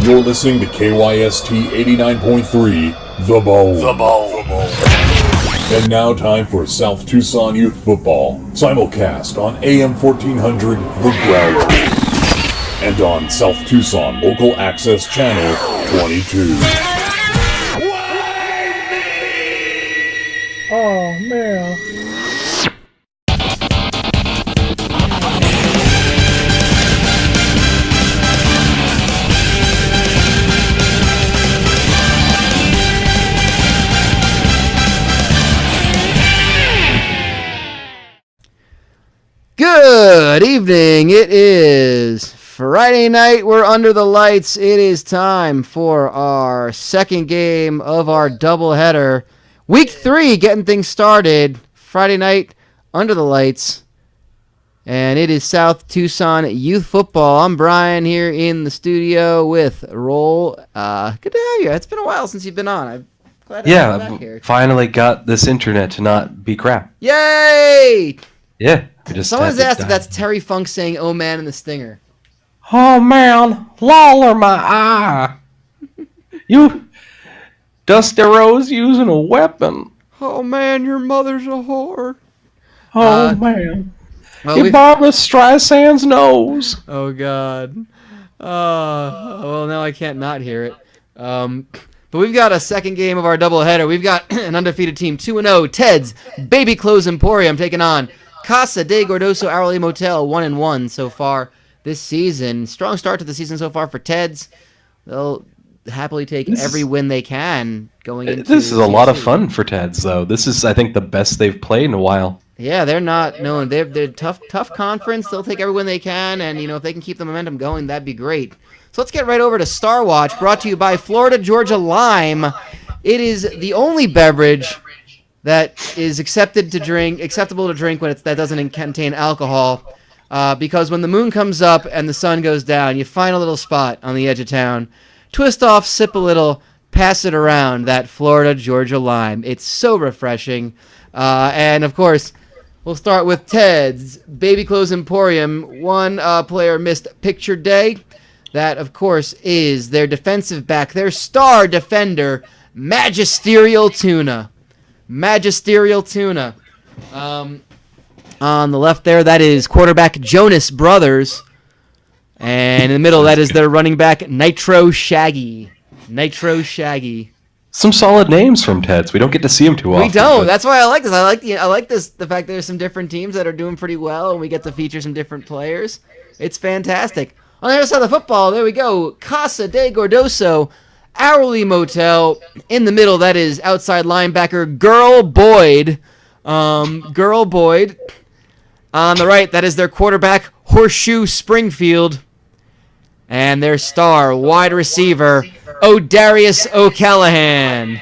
You're listening to KYST 89.3, The Bone. The Bone. And now time for South Tucson Youth Football. Simulcast on AM 1400, The Growler. And on South Tucson Local Access Channel 22. Oh, man. Good evening. It is Friday night. We're under the lights. It is time for our second game of our doubleheader. Week 3, getting things started. Friday night, under the lights. And it is South Tucson Youth Football. I'm Brian here in the studio with Roll. Good to have you. It's been a while since you've been on. I'm glad to have you back here. Finally got this internet to not be crap. Yay! Yeah. Someone's asked if that's Terry Funk saying, "Oh man," in the Stinger. Oh man, loller my eye. You, Dusty Rose using a weapon. Oh man, your mother's a whore. Oh man, well, you Barbara Streisand's nose. Oh god. Well now I can't not hear it. But we've got a second game of our doubleheader. We've got an undefeated team, 2-0. Ted's Baby Clothes Emporium taking on Casa de Gordoso Hourly Motel, 1-1 so far this season. Strong start to the season so far for Ted's. They'll happily take every win they can going into this is a lot of fun for Ted's, though. This is, I think, the best they've played in a while. Yeah, they're not known. They're tough conference. They'll take every win they can, and if they can keep the momentum going, that'd be great. So let's get right over to Star Watch, brought to you by Florida Georgia Lime. It is the only beverage that is acceptable to drink when that doesn't contain alcohol, because when the moon comes up and the sun goes down, you find a little spot on the edge of town, twist off, sip a little, pass it around. That Florida Georgia Lime. It's so refreshing, and of course, we'll start with Ted's Baby Clothes Emporium. One player missed picture day. That, of course, is their defensive back, their star defender, Magisterial Tuna. On the left there, that is quarterback Jonas Brothers. And in the middle, that is their running back, Nitro Shaggy. Some solid names from Ted's. We don't get to see them too often. We don't. That's why I like this. I like this. The fact that there's some different teams that are doing pretty well, and we get to feature some different players. It's fantastic. On the other side of the football, there we go. Casa de Gordoso Hourly Motel. In the middle, that is outside linebacker Girl Boyd. On the right, that is their quarterback Horseshoe Springfield. And their star wide receiver O'Darius O'Callahan.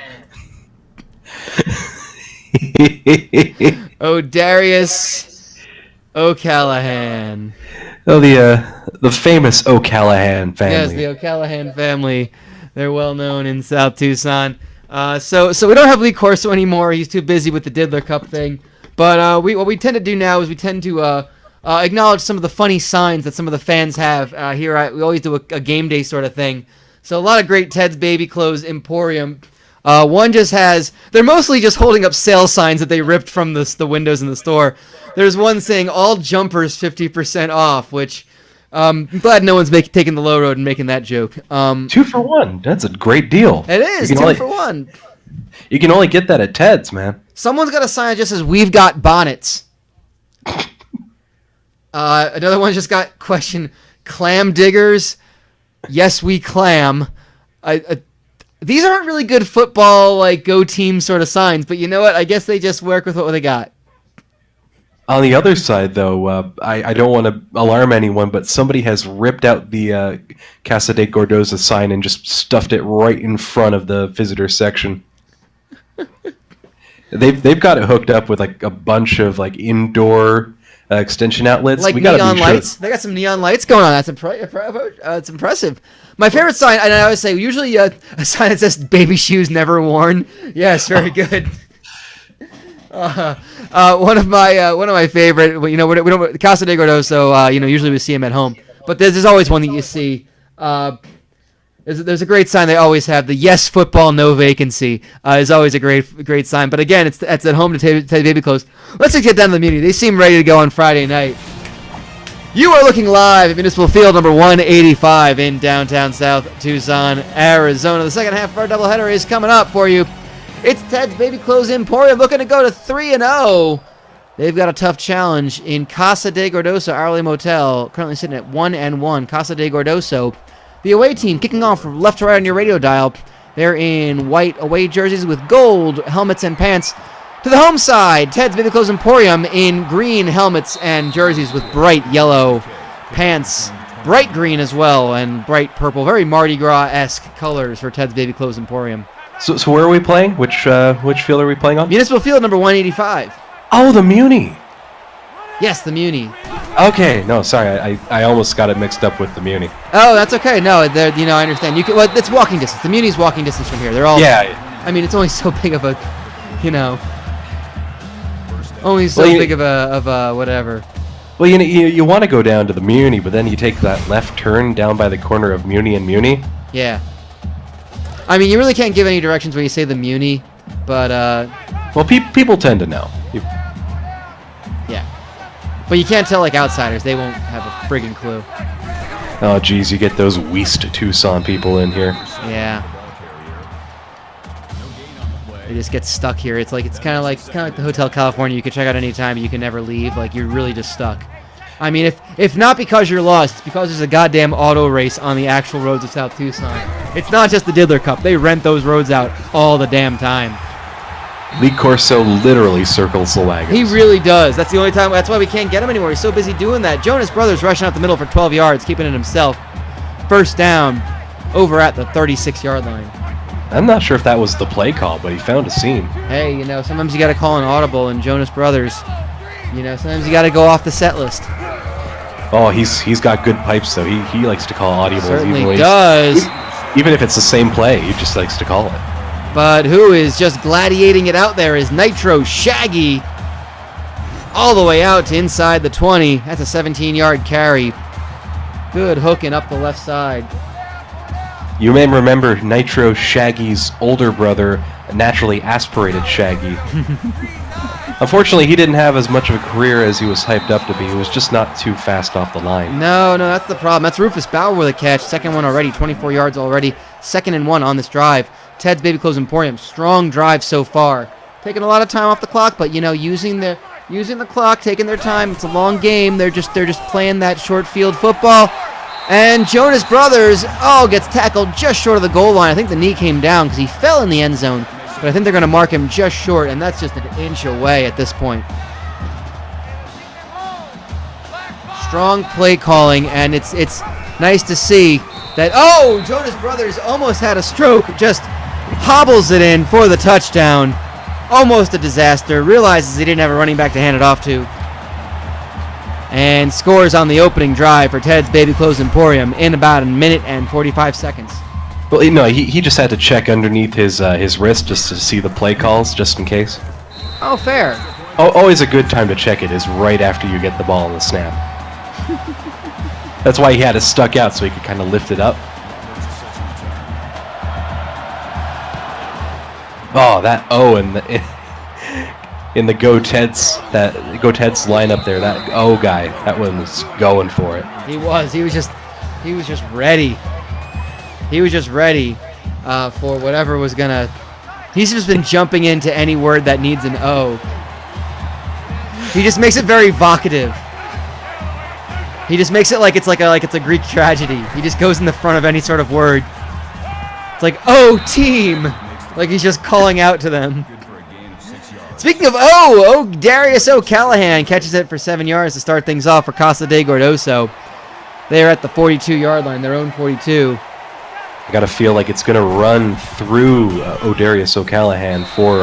O'Darius O'Callahan. Oh, the famous O'Callahan family. Yes, the O'Callahan family. They're well known in South Tucson. So we don't have Lee Corso anymore. He's too busy with the Diddler Cup thing. But what we tend to do now is we tend to acknowledge some of the funny signs that some of the fans have here. We always do a game day sort of thing. So a lot of great Ted's Baby Clothes Emporium. One just has... They're mostly just holding up sale signs that they ripped from the windows in the store. There's one saying, all jumpers 50% off, which... I'm glad no one's taking the low road and making that joke. 2 for 1. That's a great deal. It is, 2 for 1. You can only get that at Ted's, man. Someone's got a sign that just says, "We've got bonnets." Another one just got question, "Clam diggers?" Yes, we clam. These aren't really good football, go team sort of signs, but you know what? I guess they just work with what they got. On the other side, though, I don't want to alarm anyone, but somebody has ripped out the Casa de Gordoso sign and just stuffed it right in front of the visitor section. They've got it hooked up with a bunch of indoor extension outlets. Like neon lights. They got some neon lights going on. That's it's impressive. My favorite sign, and I always say, usually a sign that says "Baby shoes never worn." Yes, very good. One of my favorite, we don't Casa de Gordoso. Usually we see him at home, but there's always one that you see. There's a great sign they always have. The yes football, no vacancy is always a great sign. But again, it's at home to Teddy Baby Clothes. Let's just get down to the Muni. They seem ready to go on Friday night. You are looking live at Municipal Field number 185 in downtown South Tucson, Arizona. The second half of our doubleheader is coming up for you. It's Ted's Baby Clothes Emporium looking to go to 3-0. They've got a tough challenge in Casa de Gordoso Hourly Motel, currently sitting at 1-1. Casa de Gordoso. The away team kicking off from left to right on your radio dial. They're in white away jerseys with gold helmets and pants. To the home side, Ted's Baby Clothes Emporium in green helmets and jerseys with bright yellow pants. Bright green as well and bright purple. Very Mardi Gras-esque colors for Ted's Baby Clothes Emporium. So where are we playing? Which field are we playing on? Municipal Field number 185. Oh, the Muni. Yes, the Muni. Okay, no, sorry, I almost got it mixed up with the Muni. Oh, that's okay. No, I understand. It's walking distance. The Muni's walking distance from here. They're all. Yeah. I mean, it's only so big of a, only so big of a whatever. Well, you want to go down to the Muni, but then you take that left turn down by the corner of Muni and Muni. Yeah. I mean, you really can't give any directions when you say the Muni, but well, people tend to know. Yeah. But you can't tell, like, outsiders. They won't have a friggin' clue. Oh, geez, you get those West Tucson people in here. Yeah. They just get stuck here. It's kind of like the Hotel California. You can check out any time, you can never leave. Like, you're really just stuck. I mean, if not because you're lost, it's because there's a goddamn auto race on the actual roads of South Tucson. It's not just the Diddler Cup. They rent those roads out all the damn time. Lee Corso literally circles the wagons. He really does. That's the only time. That's why we can't get him anymore. He's so busy doing that. Jonas Brothers rushing out the middle for 12 yards, keeping it himself. First down over at the 36-yard line. I'm not sure if that was the play call, but he found a seam. Hey, sometimes you got to call an audible in Jonas Brothers. Sometimes you got to go off the set list. Oh, he's got good pipes, though. He likes to call audibles. Certainly does. Even if it's the same play, he just likes to call it. But who is just gladiating it out there is Nitro Shaggy. All the way out to inside the 20. That's a 17-yard carry. Good hooking up the left side. You may remember Nitro Shaggy's older brother, naturally aspirated Shaggy. Unfortunately, he didn't have as much of a career as he was hyped up to be. He was just not too fast off the line. No, that's the problem. That's Rufus Bauer with a catch. Second one already, 24 yards already. 2nd and 1 on this drive. Ted's Baby Clothes Emporium, strong drive so far. Taking a lot of time off the clock, but using the clock, taking their time. It's a long game. They're just playing that short field football. And Jonas Brothers, gets tackled just short of the goal line. I think the knee came down because he fell in the end zone. But I think they're going to mark him just short, and that's just an inch away at this point. Strong play calling, and it's nice to see that, Jonas Brothers almost had a stroke, just hobbles it in for the touchdown. Almost a disaster. Realizes he didn't have a running back to hand it off to. And scores on the opening drive for Ted's Baby Clothes Emporium in about a minute and 45 seconds. Well, he just had to check underneath his wrist just to see the play calls, just in case. Oh, fair. Always a good time to check it is right after you get the ball on the snap. That's why he had it stuck out, so he could kind of lift it up. Oh, that in the Go Ted's lineup there, that guy, that one was going for it. He was just ready. He was just ready for whatever was gonna. He's just been jumping into any word that needs an O. He just makes it very vocative. He just makes it like it's a Greek tragedy. He just goes in the front of any sort of word. It's like, team! Like he's just calling out to them. Speaking of Darius O'Callahan catches it for 7 yards to start things off for Casa de Gordoso. They're at the 42-yard line, their own 42. I got to feel like it's going to run through Darius O'Callahan for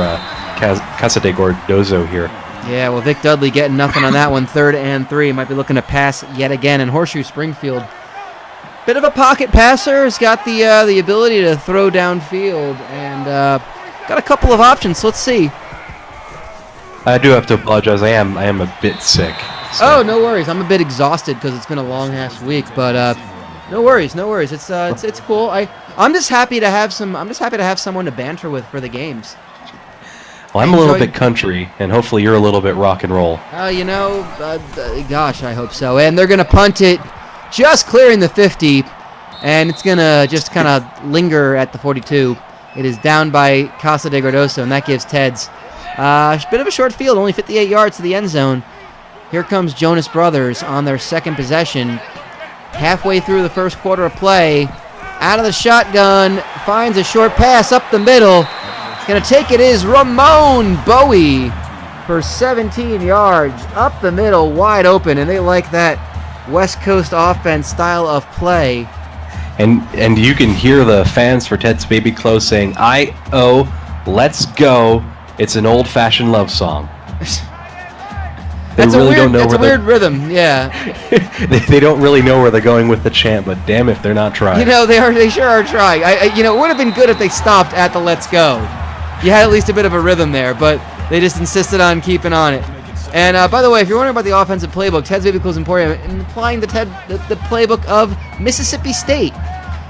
Casa de Gordoso here. Yeah, well, Vic Dudley getting nothing on that one. 3rd and 3. Might be looking to pass yet again. And Horseshoe Springfield, bit of a pocket passer. Has got the ability to throw downfield and got a couple of options. Let's see. I do have to apologize. I am a bit sick. So. Oh, no worries. I'm a bit exhausted because it's been a long ass week, but no worries. It's cool. I'm just happy to have someone to banter with for the games. Well, I'm a little bit country, and hopefully you're a little bit rock and roll. Gosh, I hope so. And they're gonna punt it, just clearing the 50, and it's gonna just kind of linger at the 42. It is down by Casa de Gordoso, and that gives Teds a bit of a short field, only 58 yards to the end zone. Here comes Jonas Brothers on their second possession. Halfway through the first quarter of play, out of the shotgun, finds a short pass up the middle. Going to take it is Ramon Bowie for 17 yards, up the middle, wide open, and they like that West Coast offense style of play. And you can hear the fans for Ted's Baby Clothes saying, I-O, let's go. It's an old-fashioned love song. That's a weird rhythm, yeah. they don't really know where they're going with the chant, but damn if they're not trying. They sure are trying. It would have been good if they stopped at the let's go. You had at least a bit of a rhythm there, but they just insisted on keeping on it. And by the way, if you're wondering about the offensive playbook, Ted's Baby Clothes Emporium implying the playbook of Mississippi State.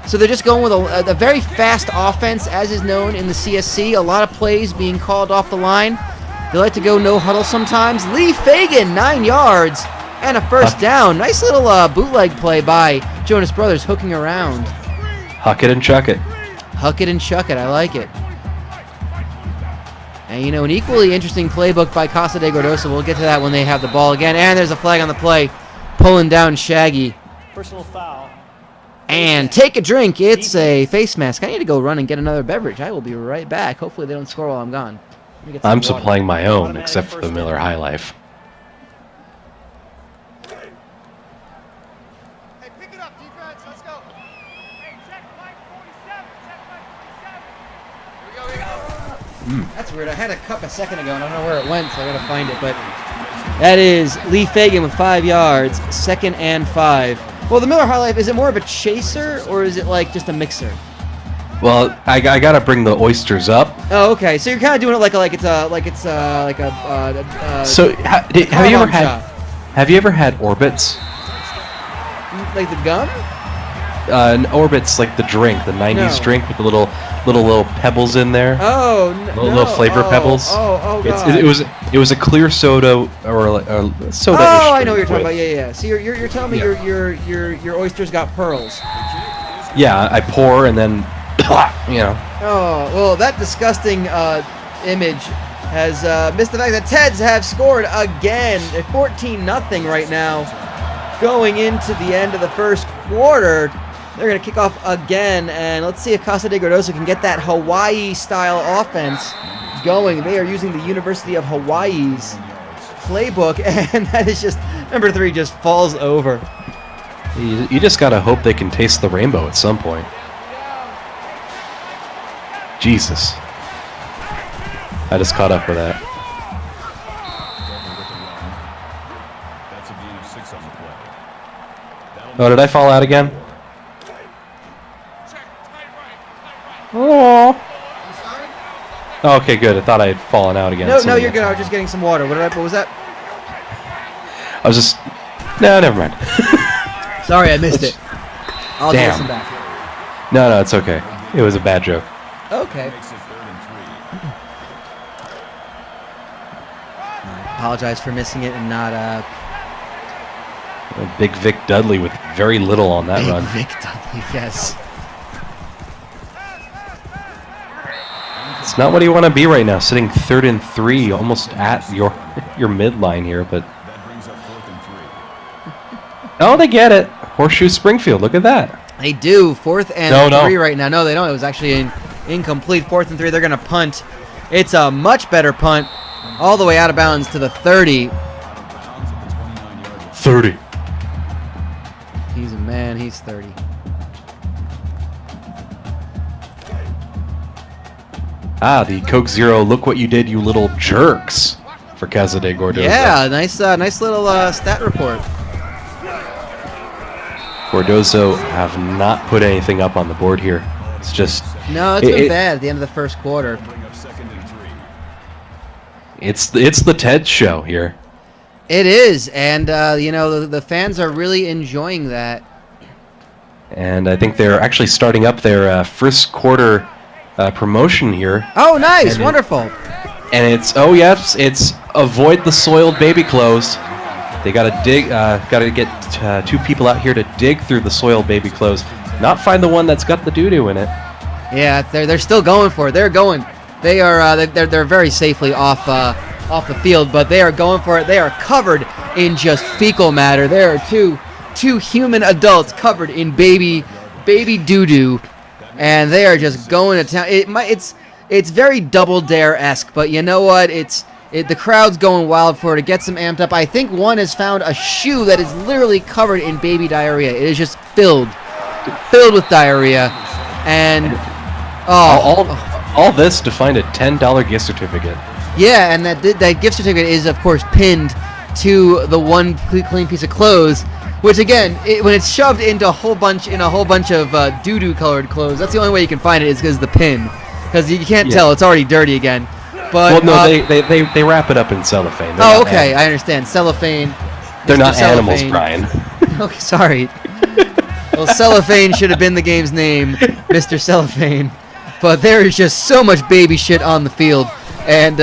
So they're just going with a very fast offense, as is known in the CSC. A lot of plays being called off the line. They like to go no huddle sometimes. Lee Fagan, 9 yards and a first down. Nice little bootleg play by Jonas Brothers, hooking around. Huck it and chuck it. Huck it and chuck it. I like it. And, an equally interesting playbook by Casa de Gordoso. We'll get to that when they have the ball again. And there's a flag on the play, pulling down Shaggy. Personal foul. And take a drink. It's a face mask. I need to go run and get another beverage. I will be right back. Hopefully they don't score while I'm gone. I'm supplying my own, except for the Miller High Life. Hey, pick it up, defense. Let's go. Hey, check flight 47. Check flight 47. Here we go. That's weird. I had a cup a second ago, and I don't know where it went, so I gotta find it. But that is Lee Fagan with 5 yards, 2nd and 5. Well, the Miller High Life, is it more of a chaser, or is it like just a mixer? Well, I gotta bring the oysters up. Oh, okay. So you're kind of doing it like it's So have you ever had Orbits? Like the gum? Orbits, like the drink, the '90s drink with the little pebbles in there. Oh, little flavor pebbles. Oh, God. It was a clear soda or a soda. Oh, I know what you're talking about. Yeah. So you're telling me your oysters got pearls? Yeah, I pour and then. Oh, well, that disgusting image has missed the fact that Teds have scored again at 14-0 right now. Going into the end of the first quarter, they're going to kick off again, and let's see if Casa de Gordoso can get that Hawaii-style offense going. They are using the University of Hawaii's playbook, and that is just, number 3 just falls over. You just got to hope they can taste the rainbow at some point. Jesus. I just caught up with that. Oh, did I fall out again? Oh. Okay, good. I thought I had fallen out again. No, you're good. I was just getting some water. What was that? I was just... No, never mind. Sorry, I missed it. I'll listen back. No, it's okay. It was a bad joke. Okay. I apologize for missing it and not Big Vic Dudley with very little on that run. Vic Dudley, yes. It's not what you want to be right now, sitting 3rd and 3, almost at your midline here, but... Oh, they get it. Horseshoe Springfield, look at that. They do. 4th and 3 right now. No, they don't. It was actually incomplete. 4th and 3. They're going to punt. It's a much better punt. All the way out of bounds to the 30. 30. He's a man. He's 30. The Coke Zero, look what you did, you little jerks, for Casa de Gordoso. Yeah, nice little stat report. Gordoso have not put anything up on the board here. It's just... No, it's been bad at the end of the first quarter. It's the Ted show here. It is, and the fans are really enjoying that. And I think they're actually starting up their first quarter promotion here. Oh, nice, wonderful. And it's avoid the soiled baby clothes. They gotta dig, gotta get 2 people out here to dig through the soiled baby clothes, not find the one that's got the doo-doo in it. Yeah, they're still going for it. They're going. They are they're very safely off the field, but they are going for it. They are covered in just fecal matter. There are two human adults covered in baby doo-doo, and they are just going to town. It's very Double Dare-esque, but you know what? The crowd's going wild for it. It gets them amped up. I think one has found a shoe that is literally covered in baby diarrhea. It is just filled with diarrhea, and all this to find a $10 gift certificate. Yeah, and that gift certificate is of course pinned to the one clean piece of clothes, which again, when it's shoved into a whole bunch of doo-doo colored clothes, that's the only way you can find it is because of the pin, because you can't tell, it's already dirty again. But they wrap it up in cellophane. Okay, I understand. Cellophane. They're not Cellophane. animals, Brian. Okay, sorry. Well, Cellophane should have been the game's name, Mr. Cellophane. But there is just so much baby shit on the field, and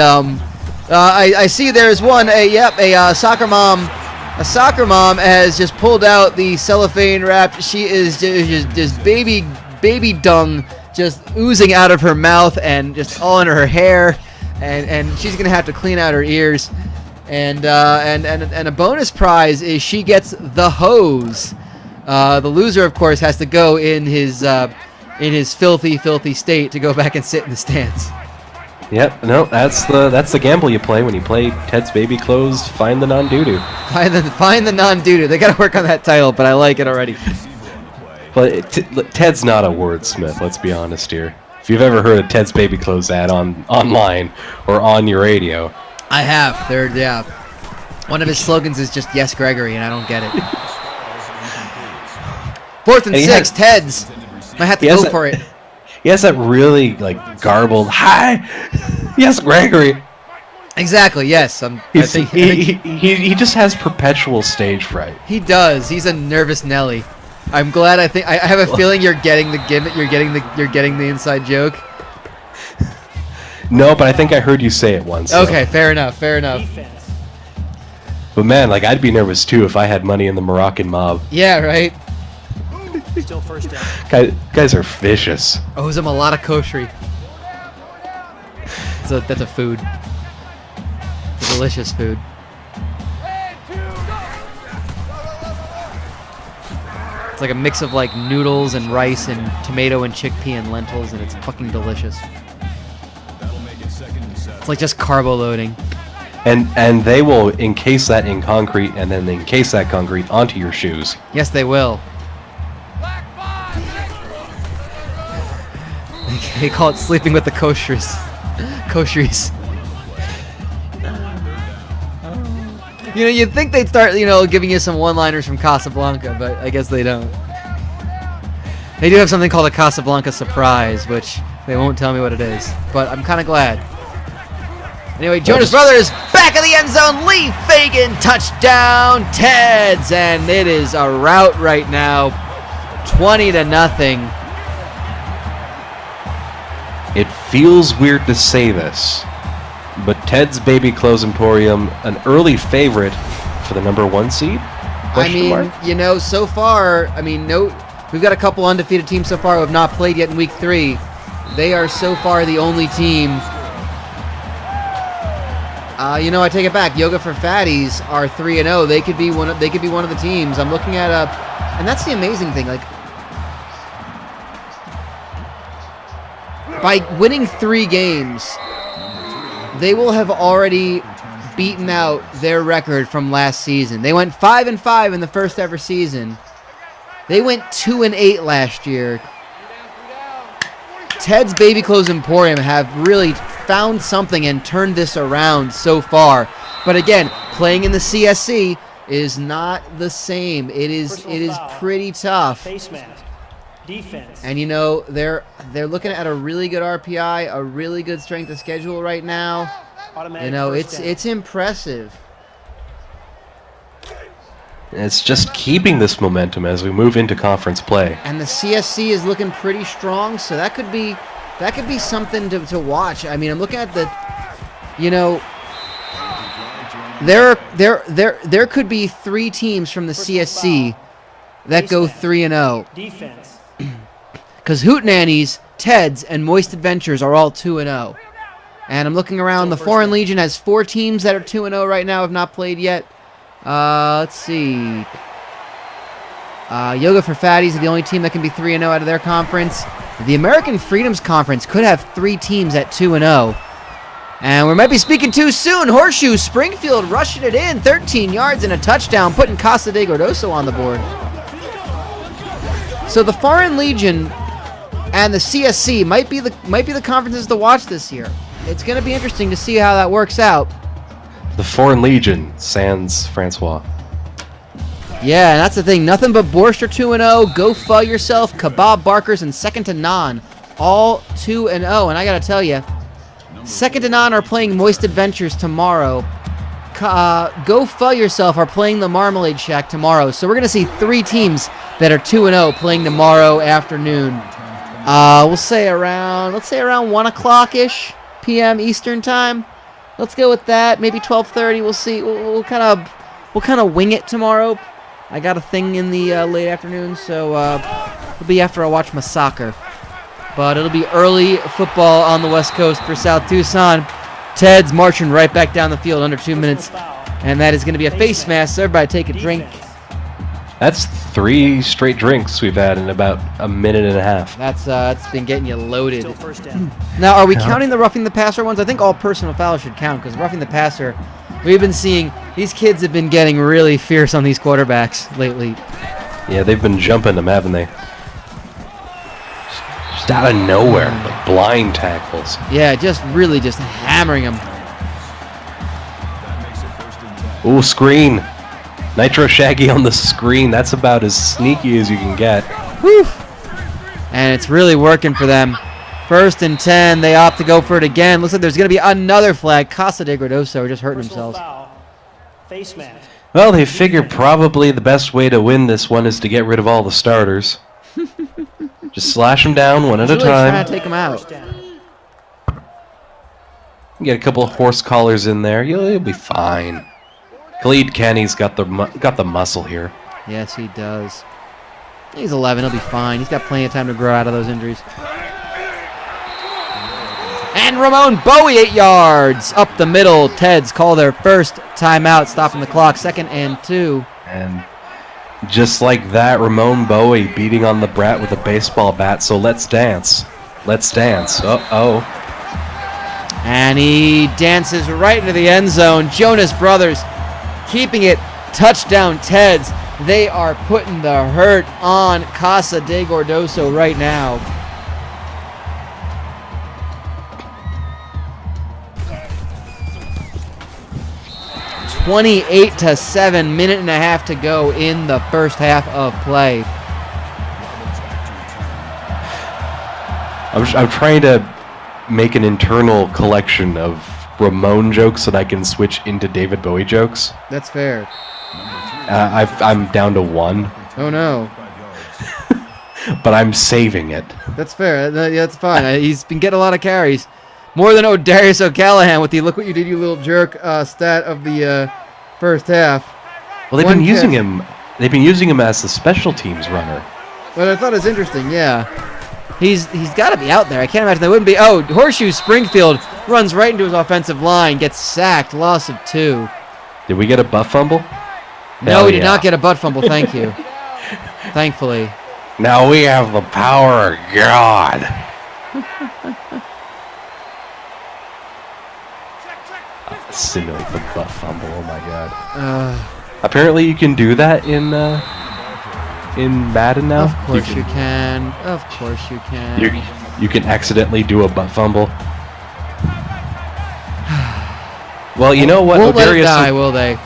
I see there's one. A soccer mom. A soccer mom has just pulled out the cellophane wrapped. She is just baby dung just oozing out of her mouth and just all in her hair, and she's gonna have to clean out her ears. And a bonus prize is she gets the hose. The loser, of course, has to go in his filthy state to go back and sit in the stands. Yep, no, that's the gamble you play when you play Ted's Baby Clothes. Find the non-doo-doo. Find the non-doo-doo. They gotta work on that title, but I like it already. But Ted's not a wordsmith. Let's be honest here. If you've ever heard a Ted's Baby Clothes ad online or on your radio, I have. One of his slogans is just "Yes, Gregory," and I don't get it. 4th and 6, Ted's. I have to go for it. He has that really garbled "Hi, yes, Gregory." Exactly. Yes. He just has perpetual stage fright. He does. He's a nervous Nelly. I'm glad. I have a feeling you're getting the gimmick. You're getting the inside joke. No, but I think I heard you say it once. So. Okay. Fair enough. But man, I'd be nervous too if I had money in the Moroccan mob. Yeah. Right. Still first down. Guys are vicious. Owes him a lot of koshery. That's a food. It's a delicious food. It's like a mix of noodles and rice and tomato and chickpea and lentils, and it's fucking delicious. It's like just carbo loading. And they will encase that in concrete and then encase that concrete onto your shoes. Yes, they will. They call it sleeping with the kosheries. You'd think they'd start, giving you some one-liners from Casablanca, but I guess they don't. They do have something called a Casablanca surprise, which they won't tell me what it is, but I'm kind of glad. Anyway, Jonas Brothers back in the end zone. Lee Fagan touchdown, Teds, and it is a rout right now, 20-0. It feels weird to say this, but Ted's Baby Clothes Emporium, an early favorite for the #1 seed? So far, we've got a couple undefeated teams so far who have not played yet in week 3. They are so far the only team. I take it back. Yoga for Fatties are 3-0. They could be one of the teams. I'm looking at and that's the amazing thing. By winning 3 games, they will have already beaten out their record from last season. They went 5-5 in the first ever season. They went 2-8 last year. Ted's Baby Clothes Emporium have really found something and turned this around so far. But again, playing in the CSC is not the same. It is pretty tough. Face mask. Defense. And they're looking at a really good RPI, a really good strength of schedule right now. Automatic it's impressive. It's just keeping this momentum as we move into conference play. And the CSC is looking pretty strong, so that could be something to watch. I mean, I'm looking at the, you know, there could be 3 teams from the CSC that go 3-0. Defense. Because Hootenannies, Teds, and Moist Adventures are all 2-0. And I'm looking around. The Foreign Legion has 4 teams that are 2-0 right now, have not played yet. Let's see. Yoga for Fatties is the only team that can be 3-0 out of their conference. The American Freedoms Conference could have 3 teams at 2-0. And we might be speaking too soon. Horseshoe Springfield rushing it in, 13 yards and a touchdown, putting Casa de Gordoso on the board. So the Foreign Legion and the CSC might be the conferences to watch this year. It's going to be interesting to see how that works out. The Foreign Legion, sans Francois. Yeah, and that's the thing. Nothing but Borscht are 2-0. Go Full Yourself, Kebab Barkers, and Second to None, all 2-0. And I got to tell you, Second to None are playing Moist Adventures tomorrow. Go Full Yourself are playing the Marmalade Shack tomorrow. So we're going to see 3 teams that are 2-0 playing tomorrow afternoon. Let's say around 1 o'clock-ish p.m. Eastern time. Let's go with that. Maybe 12:30. We'll see. We'll kind of wing it tomorrow. I got a thing in the late afternoon, so it'll be after I watch my soccer. But it'll be early football on the West Coast for South Tucson. Ted's marching right back down the field under 2 minutes, and that is going to be a face mask. So everybody take a drink. That's 3 straight drinks we've had in about a minute and a half. That's been getting you loaded. Still first down. Now, are we counting the roughing the passer ones? I think all personal fouls should count, because roughing the passer, we've been seeing these kids have been getting really fierce on these quarterbacks lately. Yeah, they've been jumping them, haven't they? Just out of nowhere, like blind tackles. Yeah, just hammering them. Ooh, screen. Nitro Shaggy on the screen. That's about as sneaky as you can get. Whew. And it's really working for them. 1st and 10. They opt to go for it again. Looks like there's going to be another flag. Casa de Gordoso just hurting Personal themselves. foul. Face mask. Well, they figure probably the best way to win this one is to get rid of all the starters. Just slash them down one at a Really trying to time. take them out. First down. Get a couple of horse collars in there. You'll be fine. Khalid Kenny's got the muscle here. Yes, he does. He's 11. He'll be fine. He's got plenty of time to grow out of those injuries. And Ramon Bowie, 8 yards. Up the middle. Teds call their first timeout, stopping the clock. 2nd and 2. And just like that, Ramon Bowie beating on the brat with a baseball bat. So let's dance. Let's dance. Uh-oh. And he dances right into the end zone. Jonas Brothers keeping it. Touchdown Teds. They are putting the hurt on Casa de Gordoso right now. (28-7), minute and a half to go in the first half of play. I'm trying to make an internal collection of Ramon jokes so that I can switch into David Bowie jokes. That's fair. I'm down to 1, Oh no. but I'm saving it. That's fair. That's fine. He's been getting a lot of carries. More than Darius O'Callahan with the "look what you did, you little jerk" stat of the first half. Well, they've One been using catch. him. They've been using him as the special teams runner. But I thought it was interesting. Yeah, he's got to be out there. I can't imagine they wouldn't be. Oh, Horseshoe Springfield runs right into his offensive line, gets sacked, loss of 2. Did we get a butt fumble? No, Hell we did yeah. not get a butt fumble. Thank you. Thankfully. Now we have the power of God. Simulate the butt fumble. Oh my god. Apparently you can do that in Madden now. Of course you can. Of course you can. You can accidentally do a butt fumble. Well, you know what? Won't let it die, will they?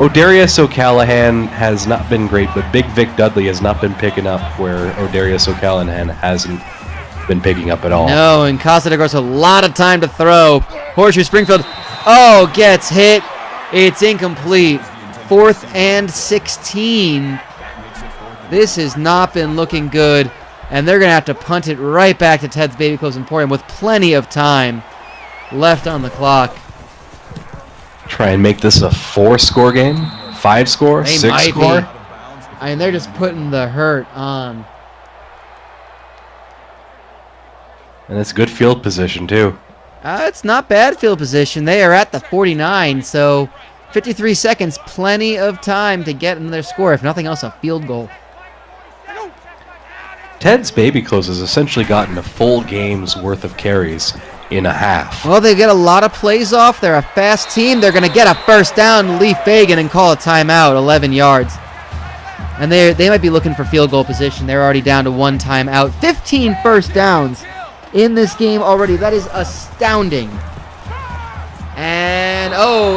O'Darius O'Callahan has not been great, but Big Vic Dudley has not been picking up where O'Darius O'Callahan hasn't been picking up at all. No, and Casa de Gordoso, a lot of time to throw. Horseshoe Springfield, gets hit. It's incomplete. 4th and 16. This has not been looking good, and they're going to have to punt it right back to Ted's Baby Clothes Emporium with plenty of time left on the clock. Try and make this a 4-score game, 5-score, They 6-score. might be. I mean, they're just putting the hurt on. And it's good field position, too. It's not bad field position. They are at the 49, so 53 seconds, plenty of time to get in their score. If nothing else, a field goal. Ted's Baby Clothes has essentially gotten a full game's worth of carries in a half. Well, they get a lot of plays off. They're a fast team. They're going to get a first down, Lee Fagan, and call a timeout, 11 yards. And they might be looking for field goal position. They're already down to 1 timeout. 15 first downs in this game already. That is astounding. And,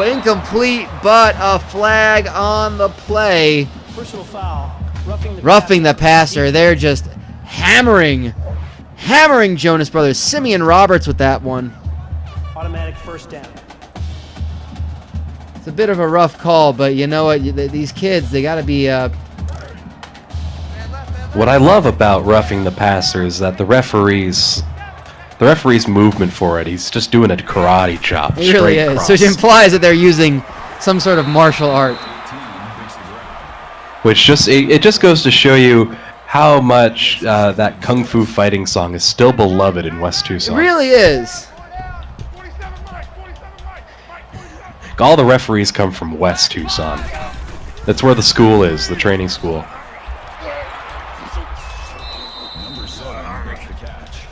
incomplete, but a flag on the play. Personal foul. Roughing the passer. They're just hammering Jonas Brothers. Simeon Roberts with that one. Automatic first down. It's a bit of a rough call, but you know what? These kids, they got to be... What I love about roughing the passer is that the referee's movement for it, he's just doing a karate chop. It really is. Across. So it implies that they're using some sort of martial art. Which it just goes to show you how much that kung fu fighting song is still beloved in West It Tucson. really is. All the referees come from West Tucson. That's where the school is, the training school. Number 7 makes the catch.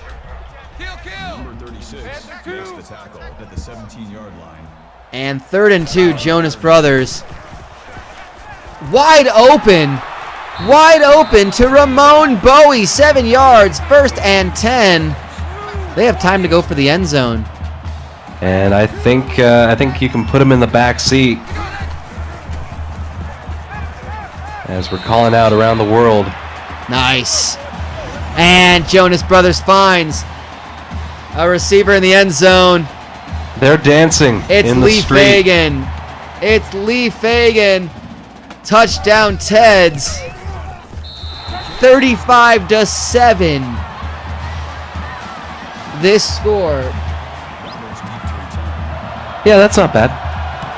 Number 36 makes the tackle at the 17-yard line. And 3rd and 2, Jonas Brothers. Wide open to Ramon Bowie, 7 yards, 1st and 10. They have time to go for the end zone. And I think you can put him in the back seat as we're calling out around the world. Nice. And Jonas Brothers finds a receiver in the end zone. They're dancing It's in the Lee street. Fagan. It's Lee Fagan. Touchdown Teds. 35-7. This score. Yeah, that's not bad.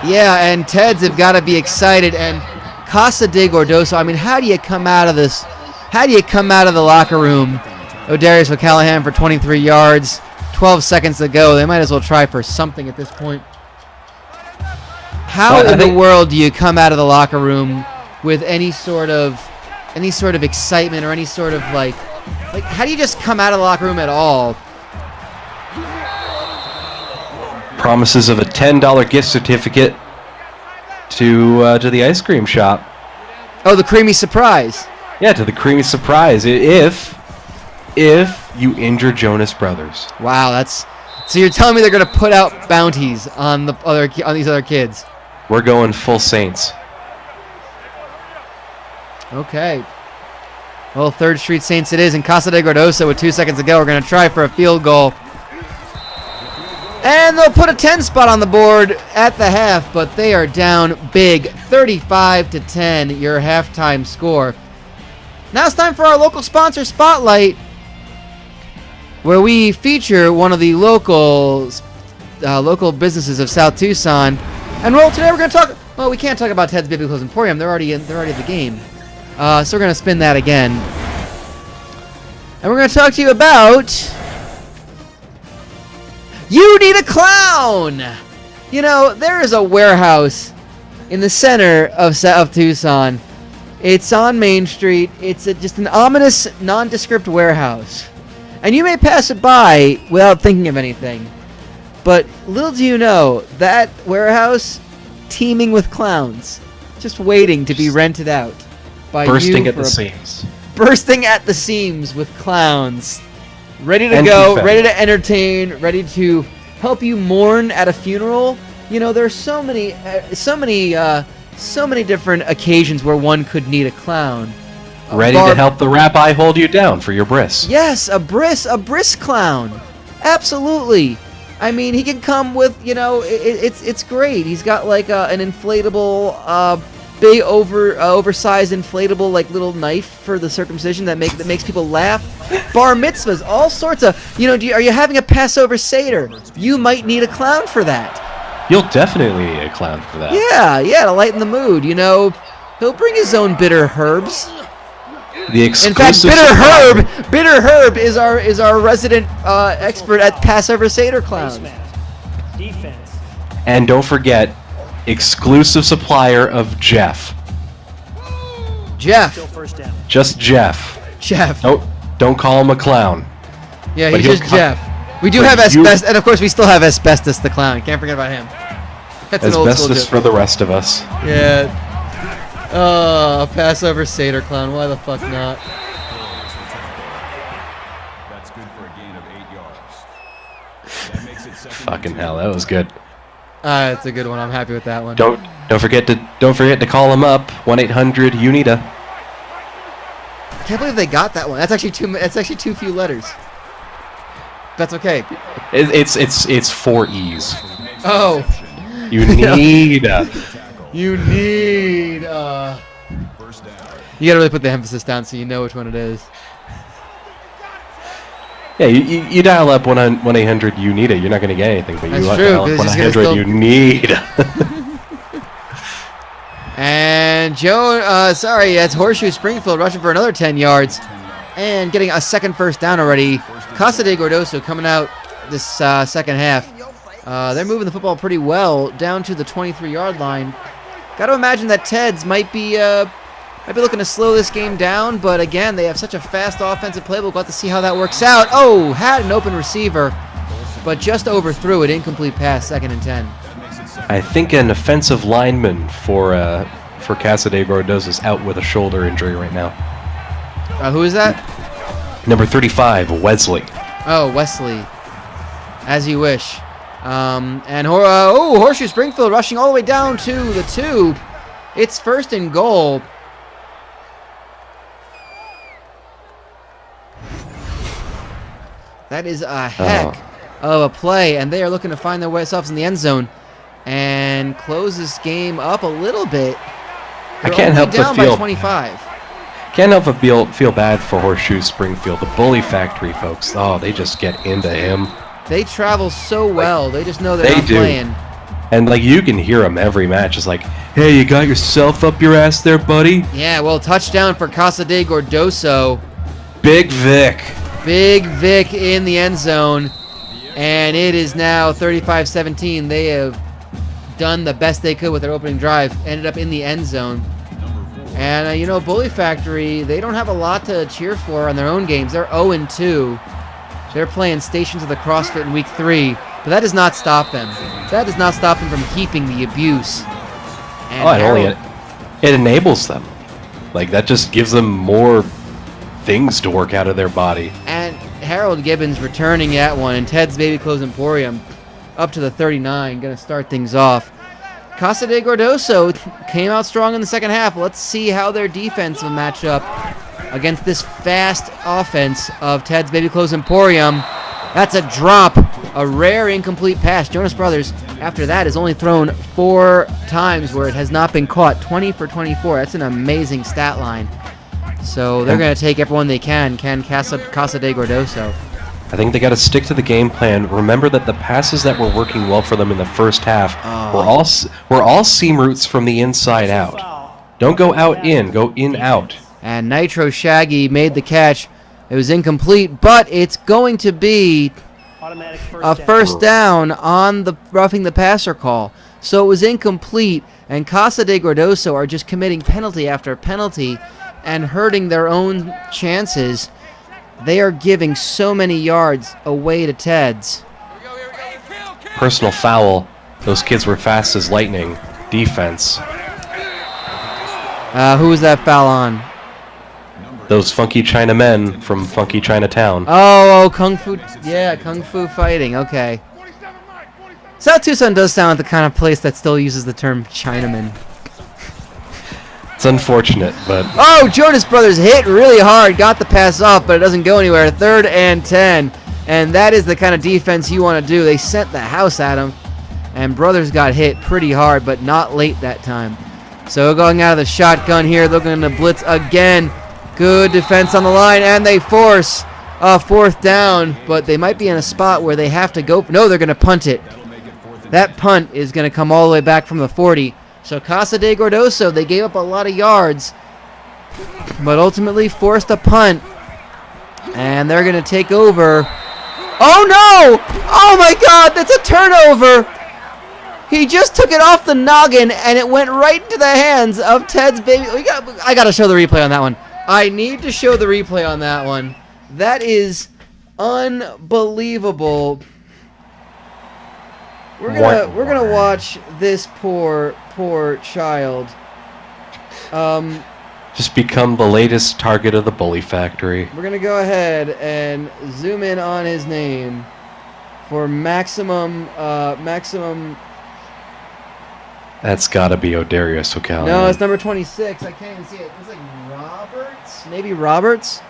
Yeah, and Teds have got to be excited. And Casa de Gordoso, I mean, how do you come out of this? How do you come out of the locker room? O'Darius O'Callahan for 23 yards. 12 seconds to go. They might as well try for something at this point. How in the world do you come out of the locker room with any sort of excitement or any sort of like how do you just come out of the locker room at all? Promises of a $10 gift certificate to the ice cream shop. Oh, the creamy surprise. Yeah, to the creamy surprise. If you injure Jonas Brothers. Wow, that's so you're telling me they're gonna put out bounties on these other kids. We're going full Saints. Okay. Well, 3rd Street Saints it is, and Casa de Gordoso with 2 seconds to go. We're going to try for a field goal. And they'll put a 10 spot on the board at the half, but they are down big. 35-10, your halftime score. Now it's time for our local sponsor spotlight, where we feature one of the local businesses of South Tucson. And today we're going to talk. Well, we can't talk about Ted's Baby Clothes Emporium. They're already at the game. So we're going to spin that again. And we're going to talk to you about... You need a clown! You know, there is a warehouse in the center of Tucson. It's on Main Street. It's just an ominous, nondescript warehouse. And you may pass it by without thinking of anything. But little do you know, that warehouse teeming with clowns. Just waiting to be rented out. By Bursting you at the for seams. Bursting at the seams with clowns. Ready to And go, confetti. ready to entertain, ready to help you mourn at a funeral. You know, there's so many different occasions where one could need a clown. Ready to help the rabbi hold you down for your bris. Yes, a bris clown. Absolutely. I mean, he can come with, it's great. He's got like an inflatable big oversized inflatable like little knife for the circumcision that makes people laugh. Bar mitzvahs, all sorts of, are you having a Passover Seder? You might need a clown for that. You'll definitely need a clown for that. Yeah, to lighten the mood. He'll bring his own bitter herbs. The In fact, Bitter Herb is our resident expert at Passover Seder clowns. Defense. And don't forget, exclusive supplier of Jeff. Jeff. Still first down. Just Jeff. Jeff. Don't call him a clown. Yeah, But he's he'll just come- Jeff. We do but have you- Asbestos, and of course we still have Asbestos the clown. Can't forget about him. That's an old school Asbestos joke. for the rest of us. Yeah. Oh, Passover Seder clown. Why the fuck not? That's good for a gain of 8 yards. That makes it second and Fucking 2. hell, that was good. That's a good one. I'm happy with that one. Don't forget to call him up. 1-800-UNITA. Can't believe they got that one. That's actually too few letters. That's okay. It's 4 E's. Oh, You need. you need. First down. You gotta really put the emphasis down so you know which one it is. Yeah, you dial up 1-800-UNITA. You're not going to get anything, but That's you true, dial up 'cause it's just 1-800-UNITA. And Joe, it's Horseshoe Springfield rushing for another 10 yards and getting a second first down already. Casa de Gordoso coming out this second half. They're moving the football pretty well down to the 23-yard line. Got to imagine that Teds might be looking to slow this game down, but again, they have such a fast offensive playbook. We'll have to see how that works out. Oh, had an open receiver, but just overthrew it. Incomplete pass, 2nd and 10. I think an offensive lineman for Casa de Gordoso is out with a shoulder injury right now. Who is that? Number 35, Wesley. Oh, Wesley. As you wish. Horseshoe Springfield rushing all the way down to the 2. It's 1st and goal. That is a heck of a play, and they are looking to find themselves in the end zone and close this game up a little bit. I They're can't only help but down by feel 25. Can't help but feel bad for Horseshoe Springfield, the bully factory folks. Oh, they just get into him. They travel so well. They just know they're They not do. playing. And like you can hear them every match. It's like, hey, you got yourself up your ass there, buddy. Yeah, well, touchdown for Casa de Gordoso. Big Vic. Big Vic in the end zone. And it is now 35-17. They have done the best they could with their opening drive. Ended up in the end zone. And, Bully Factory, they don't have a lot to cheer for on their own games. They're 0-2. They're playing Stations of the CrossFit in Week 3. But that does not stop them. That does not stop them from heaping the abuse. And It enables them. Like, that just gives them more things to work out of their body. And Harold Gibbons returning at one. And Ted's Baby Clothes Emporium up to the 39. Going to start things off. Casa de Gordoso came out strong in the second half. Let's see how their defense will match up against this fast offense of Ted's Baby Clothes Emporium. That's a drop, a rare incomplete pass. Jonas Brothers, after that, has only thrown 4 times where it has not been caught. 20 for 24. That's an amazing stat line. So they're going to take everyone they can Casa de Gordoso. I think they got to stick to the game plan. Remember that the passes that were working well for them in the first half were all seam routes from the inside out. Don't go out in, go in out. And Nitro Shaggy made the catch. It was incomplete, but it's going to be Automatic a first down on the roughing the passer call. So it was incomplete, and Casa de Gordoso are just committing penalty after penalty and hurting their own chances. They are giving so many yards away to Ted's. Personal foul. Those kids were fast as lightning. Defense. Who was that foul on? Those funky China men from funky Chinatown. Oh, Kung Fu. Yeah, Kung Fu fighting. Okay. South Tucson does sound like the kind of place that still uses the term Chinaman. It's unfortunate, but Oh, Jonas Brothers hit really hard. Got the pass off, but it doesn't go anywhere. 3rd and 10. And that is the kind of defense you want to do. They sent the house at him. And Brothers got hit pretty hard, but not late that time. So going out of the shotgun here, they're going to blitz again. Good defense on the line, and they force a 4th down, but they might be in a spot where they have to go. No, they're going to punt it. That punt is going to come all the way back from the 40. So Casa de Gordoso, they gave up a lot of yards, but ultimately forced a punt, and they're going to take over. Oh no! Oh my God, that's a turnover! He just took it off the noggin, and it went right into the hands of Ted's baby. I got to show the replay on that one. I need to show the replay on that one. That is unbelievable. We're gonna watch this poor child. Just become the latest target of the bully factory. We're gonna go ahead and zoom in on his name for maximum. That's gotta be Odarius O'Callaghan. No, it's number 26. I can't even see it. It's like Roberts, maybe Roberts.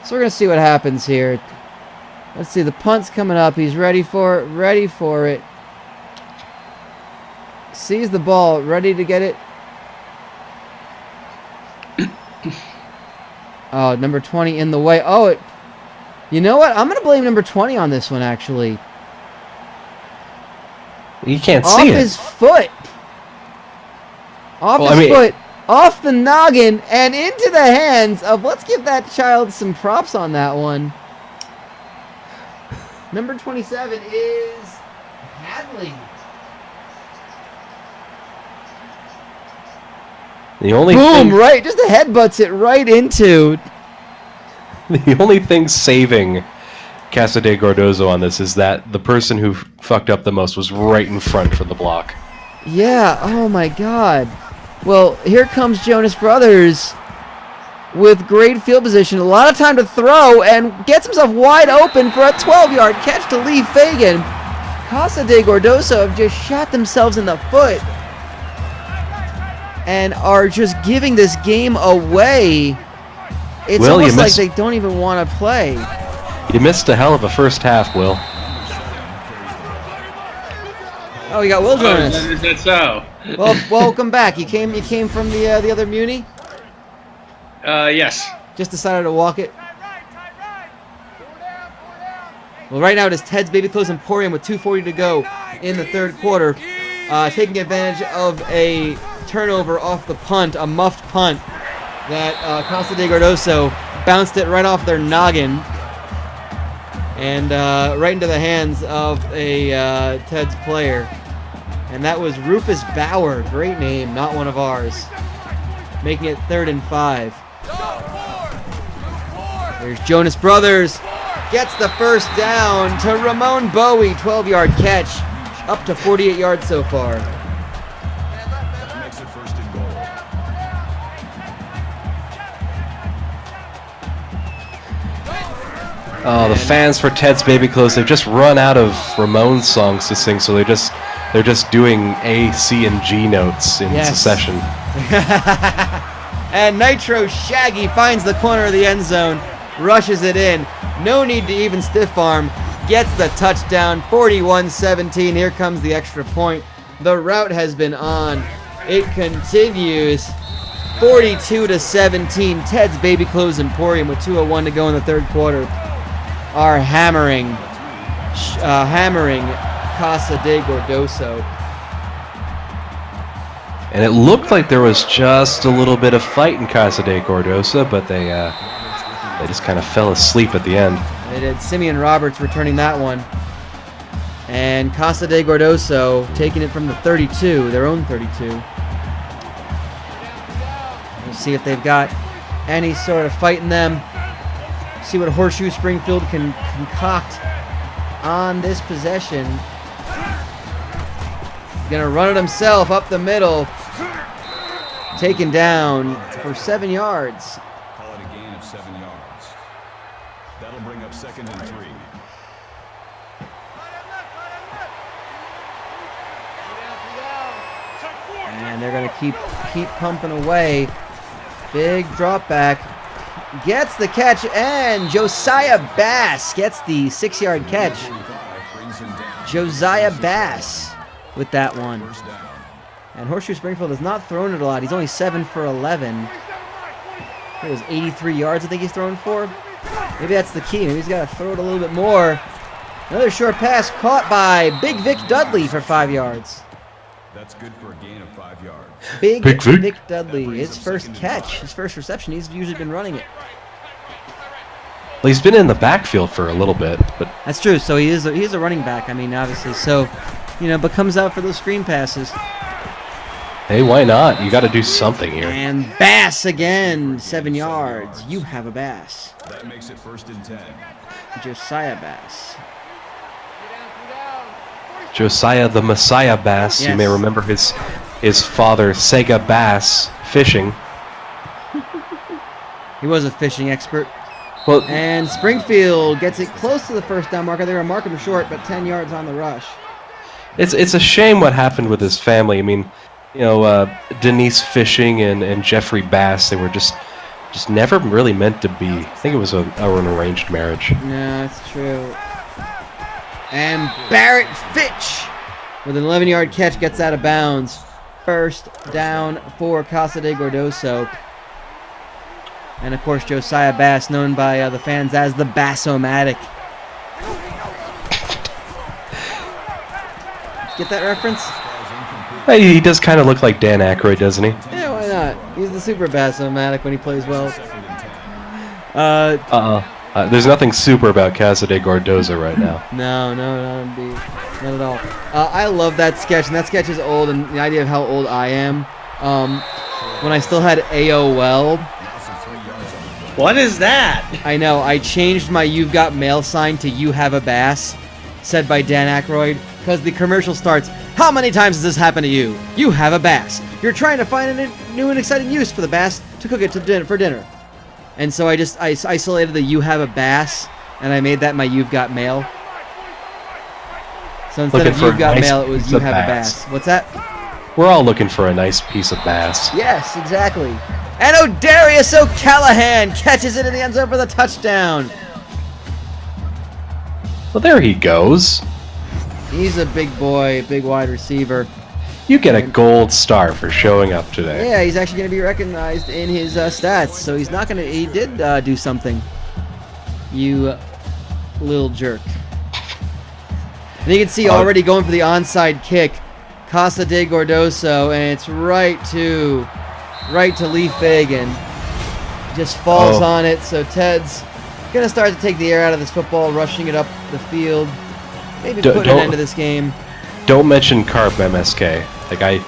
So we're gonna see what happens here. Let's see. The punt's coming up. He's ready for it. Sees the ball, ready to get it. Oh, number 20 in the way. Oh, you know what? I'm going to blame number 20 on this one, actually. You can't off see it. Off his foot. Off the noggin, and into the hands of, let's give that child some props on that one. Number 27 is Hadley. The only Boom, right, just headbutts it right into. The only thing saving Casa de Gordoso on this is that the person who fucked up the most was right in front for the block. Yeah, oh my God. Well, here comes Jonas Brothers with great field position, a lot of time to throw, and gets himself wide open for a 12-yard catch to Lee Fagan. Casa de Gordoso have just shot themselves in the foot and are just giving this game away. It's almost like they don't even want to play. You missed a hell of a first half, Will. Oh, you got Will joining us. Is that so? Well, welcome back. You came from the other Muni? Yes. Just decided to walk it. Well, right now it is Ted's Baby Clothes Emporium with 2:40 to go in the third quarter, taking advantage of a turnover off the punt, a muffed punt that Casa de Gordoso bounced it right off their noggin and right into the hands of a Ted's player. And that was Rufus Bauer, great name, not one of ours, making it 3rd and 5. There's Jonas Brothers, gets the first down to Ramon Bowie, 12-yard catch, up to 48 yards so far. Oh, the fans for Ted's Baby Clothes, they've just run out of Ramones songs to sing, so they're just doing A, C, and G notes in succession. And Nitro Shaggy finds the corner of the end zone, rushes it in. No need to even stiff arm. Gets the touchdown, 41-17. Here comes the extra point. The route has been on. It continues, 42-17. Ted's Baby Clothes Emporium with 2:01 to go in the third quarter are hammering Casa de Gordoso. And it looked like there was just a little bit of fight in Casa de Gordoso, but they just kind of fell asleep at the end. They did. Simeon Roberts returning that one. And Casa de Gordoso taking it from the 32, their own 32. We'll see if they've got any sort of fight in them. See what Horseshoe Springfield can concoct on this possession. Gonna run it himself up the middle. Taken down for 7 yards. Call it a gain of 7 yards. That'll bring up 2nd and 3. And they're gonna keep pumping away. Big drop back. Gets the catch, and Josiah Bass gets the 6-yard catch. Josiah Bass with that one. And Horseshoe Springfield has not thrown it a lot. He's only 7 for 11. It was 83 yards I think he's thrown for. Maybe that's the key. Maybe he's got to throw it a little bit more. Another short pass caught by Big Vic Dudley for 5 yards. That's good for a gain of 5 yards. Big Vic. Vic Dudley, his first catch, his first reception. He's usually been running it. Well, he's been in the backfield for a little bit, but That's true. So he is a running back. I mean, obviously. So, but comes out for those screen passes. hey, why not? You got to do something here. And Bass again, 7 yards. You have a Bass. That makes it 1st and 10. Josiah Bass. Josiah the Messiah Bass. You Yes. may remember his father, Sega Bass, fishing. He was a fishing expert. Well, And Springfield gets it close to the first down marker. They were marking him short, but 10 yards on the rush. it's a shame what happened with his family. I mean, Denise Fishing and Jeffrey Bass, they were just never really meant to be. I think it was an arranged marriage. No, that's true. And Barrett Fitch with an 11-yard catch gets out of bounds. First down for Casa de Gordoso. And of course, Josiah Bass, known by the fans as the Bass-O-Matic. Get that reference? Hey, he does kind of look like Dan Aykroyd, doesn't he? Yeah, why not? He's the super Bass-O-Matic when he plays well. 2nd and 10. There's nothing super about Casa de Gordoso right now. No, indeed. Not at all. I love that sketch, and that sketch is old, and the idea of how old I am. When I still had AOL, What is that? I know, I changed my You've Got Mail sign to You Have a Bass, said by Dan Aykroyd, because the commercial starts, how many times has this happened to you? You have a bass. You're trying to find a new and exciting use for the bass to cook it for dinner. And so I isolated the You Have a Bass, and I made that my You've Got Mail. So instead Looking of for You've a Got nice Mail, it was piece You of Have a bass. Bass. What's that? We're all looking for a nice piece of bass. Yes, exactly. And O'Darius O'Callahan catches it in the end zone for the touchdown. Well, there he goes. He's a big boy, big wide receiver. You get a gold star for showing up today. Yeah, he's actually going to be recognized in his stats. So he's not going to. He did do something. You little jerk. And you can see already going for the onside kick, Casa de Gordoso, and it's right to Lee Fagan. Just falls on it. So Ted's going to start to take the air out of this football, rushing it up the field. Maybe put an end to this game. Don't mention carp, MSK. Like I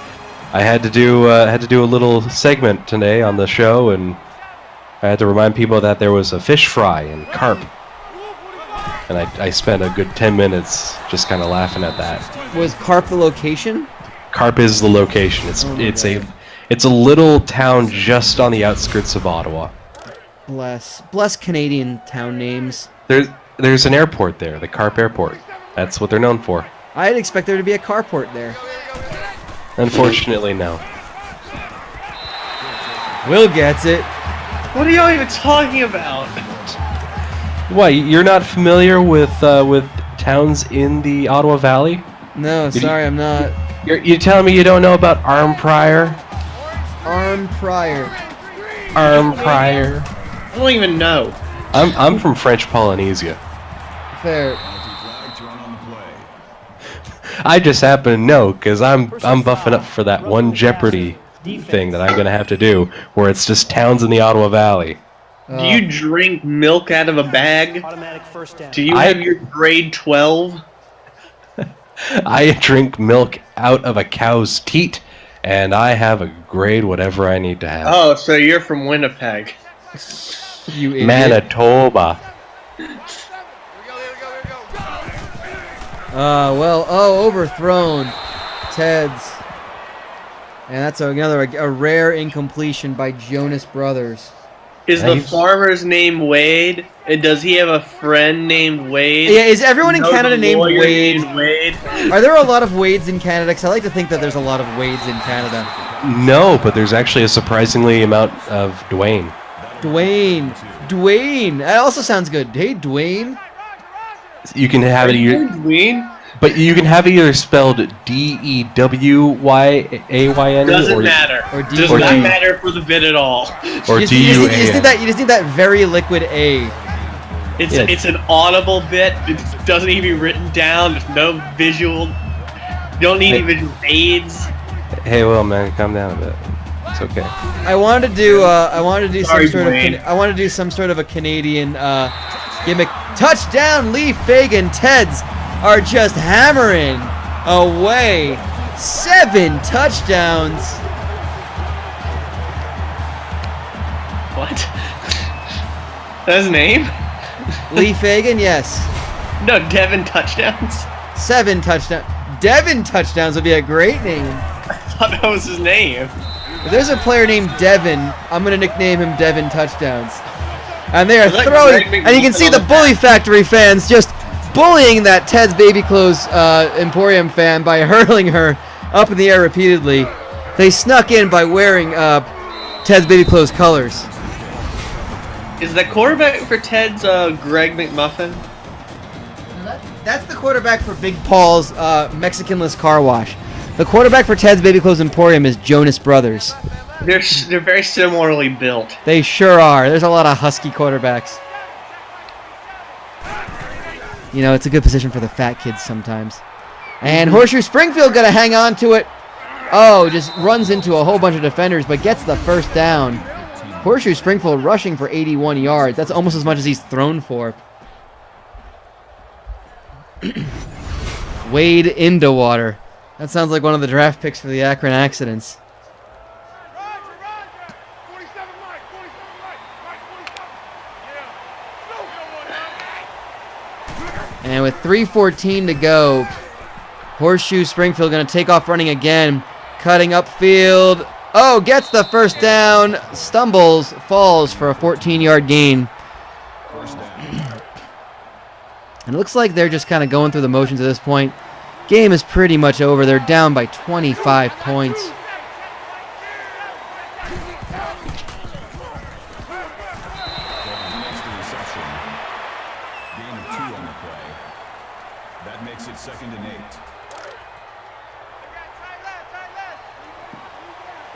had to do a little segment today on the show, and I had to remind people that there was a fish fry and carp, and I spent a good 10 minutes just kind of laughing at that. Was Carp the location? Carp is the location. It's a little town just on the outskirts of Ottawa. Bless Canadian town names. There's an airport there, the Carp Airport. That's what they're known for. I'd expect there to be a carport there. Unfortunately, no. Will gets it. What are y'all even talking about? Why, you're not familiar with towns in the Ottawa Valley? No, sorry, I'm not. You're telling me you don't know about Arm Prior? Arm Pryor. Arm Prior. I don't even know. I'm from French Polynesia. Fair. Flag thrown on the play. I just happen to know because I'm buffing up for that one Jeopardy thing that I'm gonna have to do, where it's just towns in the Ottawa Valley. Do you drink milk out of a bag? Automatic first down. Do you have your grade 12? I drink milk out of a cow's teat, and I have a grade whatever I need to have. Oh, so you're from Winnipeg. You idiot. Manitoba. Overthrown. Ted's. And that's another a rare incompletion by Jonas Brothers. Is the farmer's name Wade? And does he have a friend named Wade? Yeah, is everyone in Canada named lawyer Wade? named Wade? Are there a lot of Wades in Canada? Because I like to think that there's a lot of Wades in Canada. No, but there's actually a surprisingly amount of Dwayne. Dwayne. That also sounds good. Hey, Dwayne. You can have it. Dwayne? But you can have it either spelled Dewyayn Doesn't matter. Or D- Does or not D- matter for the bit at all. or you just need DUAN. that. You just need that very liquid A. It's an audible bit. It doesn't need to be written down. There's no visual. You don't need any visual aids. Hey, well, man, calm down a bit. It's okay. I wanted to do. Sorry, I wanted to do some sort of a Canadian gimmick. Touchdown, Lee Fagan. Teds are just hammering away. 7 touchdowns. What? That's his name? Lee Fagan, yes. No, Devin touchdowns. 7 touchdowns. Devin touchdowns would be a great name. I thought that was his name. If there's a player named Devin, I'm gonna nickname him Devin Touchdowns. And they are Is that throwing, Greg and you can McMuffin see on the the Bully back? Factory fans just bullying that Ted's Baby Clothes Emporium fan by hurling her up in the air repeatedly. They snuck in by wearing Ted's Baby Clothes colors. Is the quarterback for Ted's Greg McMuffin? That's the quarterback for Big Paul's Mexicanless Car Wash. The quarterback for Ted's Baby Clothes Emporium is Jonas Brothers. They're very similarly built. They sure are. There's a lot of husky quarterbacks. You know, it's a good position for the fat kids sometimes. And Horseshoe Springfield gonna hang on to it. Oh, just runs into a whole bunch of defenders, but gets the first down. Horseshoe Springfield rushing for 81 yards. That's almost as much as he's thrown for. Wade into water. That sounds like one of the draft picks for the Akron Accidents. Roger, 47 right, 47 right, 47. Yeah. And with 3:14 to go, Horseshoe Springfield going to take off running again. Cutting upfield. Oh, gets the first down. Stumbles, falls for a 14-yard gain. And it looks like they're just kind of going through the motions at this point. Game is pretty much over. They're down by 25 points. Makes the reception. Gain of 2 on the play. That makes it 2nd and 8. Tight left.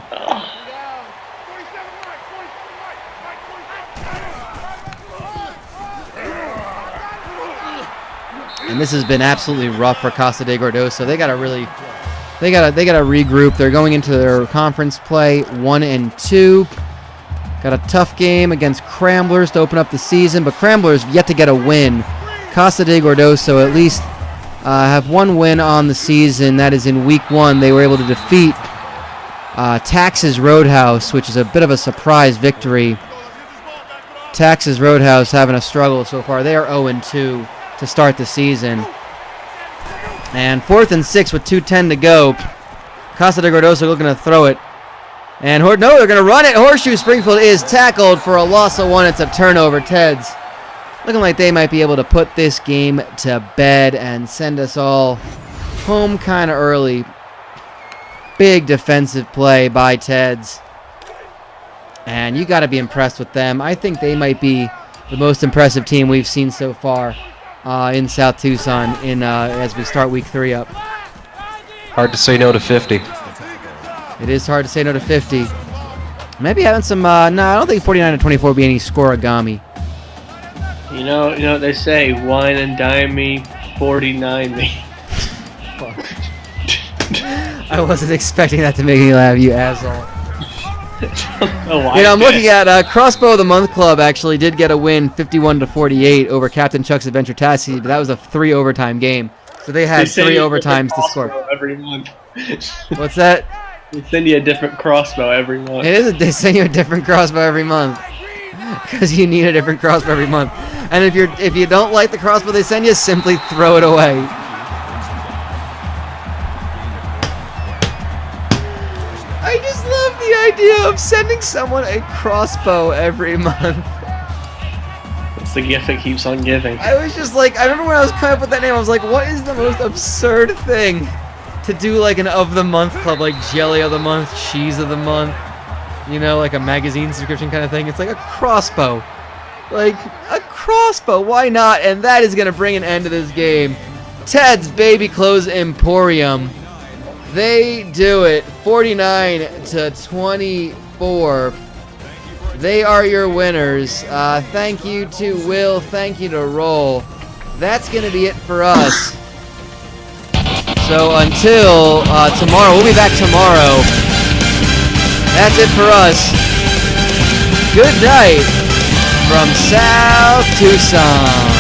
47 right, 47 right, 47. And this has been absolutely rough for Casa de Gordoso. They gotta regroup. They're going into their conference play 1-2. Got a tough game against Cramblers to open up the season, but Cramblers yet to get a win. Casa de Gordoso at least have one win on the season. That is in week 1. They were able to defeat Tax's Roadhouse, which is a bit of a surprise victory. Tax's Roadhouse having a struggle so far. They are 0-2 to start the season. And 4th and 6 with 2:10 to go. Casa de Gordoso looking to throw it. And no, they're going to run it. Horseshoe Springfield is tackled for a loss of 1. It's a turnover. Teds looking like they might be able to put this game to bed and send us all home kind of early. Big defensive play by Teds. And you got to be impressed with them. I think they might be the most impressive team we've seen so far in South Tucson as we start week 3 up. Hard to say no to 50. It is hard to say no to 50. Maybe having some. No, I don't think 49-24 will be any scoreagami. You know what they say, wine and dine me, 49 me. I wasn't expecting that to make me laugh, you asshole. Oh, I'm looking at Crossbow of the Month Club actually did get a win 51-48 over Captain Chuck's Adventure Tassie, but that was a 3 overtime game. So they had 3 overtimes to score. Every month. What's that? They send you a different crossbow every month. They send you a different crossbow every month. Because you need a different crossbow every month. And if you don't like the crossbow they send you, simply throw it away. I just love the idea of sending someone a crossbow every month. It's the gift that keeps on giving. I was just like, I remember when I was coming up with that name, I was like, what is the most absurd thing to do like an of the month club, like jelly of the month, cheese of the month, you know, like a magazine subscription kind of thing. It's like a crossbow. Like a crossbow, why not? And that is going to bring an end to this game. Ted's Baby Clothes Emporium. They do it 49-24. They are your winners. Thank you to Will. Thank you to Roll. That's going to be it for us. So until tomorrow, we'll be back tomorrow. That's it for us. Good night from South Tucson.